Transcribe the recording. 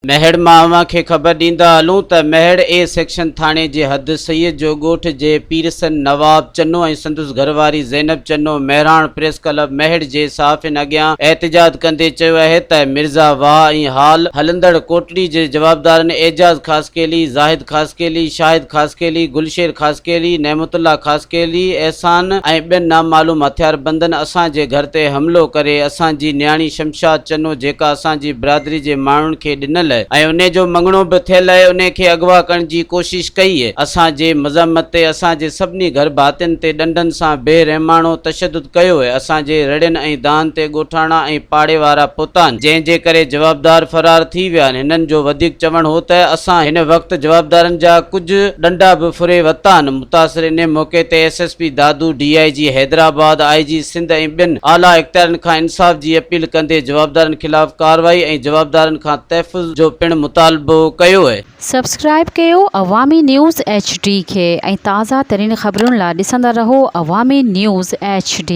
महड़ मां खे ख़बर ॾींदा हलूं त महड़ ए सेक्शन थाणे जे हद सैयद जो ॻोठ जे पीरसन नवाब चन्नो ऐं संदसि घरवारी ज़ैनब चन्नो महिराण प्रेस क्लब महड़ जे सहाफ़ियुनि अॻियां एहतिजाज कंदे चयो आहे त मिर्ज़ा वाह ऐं हाल हलंदड़ कोटड़ी जे जवाबदारनि एजाज़ ख़ासकेली, ज़ाहिद ख़ासकेली, शाहिद ख़ासकेली, गुलशेर ख़ासकेली, नेमतुल्ला ख़ासकेली, एहसान ऐं ॿियनि नामालूम हथियारबंदनि असांजे घर ते हमिलो करे असांजी न्याणी शमशाद चन्नो जेका असांजी बिरादरी जे माण्हुनि खे ॾिनल ऐं उन जो मंगणो भी थियल है, उन खे अगवा करण जी कोशिश कई है। असांजे मज़म्मत ते असांजे सभिनी घर भातियुनि ते डंडन सां बेरहमानो तशद्दुद कयो है। असांजे रड़ियुनि ऐं दान ते ॻोठाणा ऐं पाड़े वारा पहुता जंहिंजे करे जवाबदार फरार थी विया आहिनि। हिननि जो वधीक चवण हो त असां हिन वक़्तु जवाबदारनि जा कुझु डंडा भी फुरे वरिता आहिनि। मुतासिर इन मौक़े ते SSP दादू, DIG हैदराबाद, IG सिंध ऐं ॿियनि आला इख्तियारनि खां इंसाफ़ जी अपील कंदे जवाबदारनि खिलाफ़ कार्रवाई ऐं जवाबदारनि खां तहफ़्फ़ुज़ जो पिण मुतालबो कयो है। सब्सक्राइब कयो अवामी न्यूज़ HD खे ऐं ताज़ा तरीन ख़बरुनि लाइ ॾिसंदा रहो अवामी न्यूज़ HD।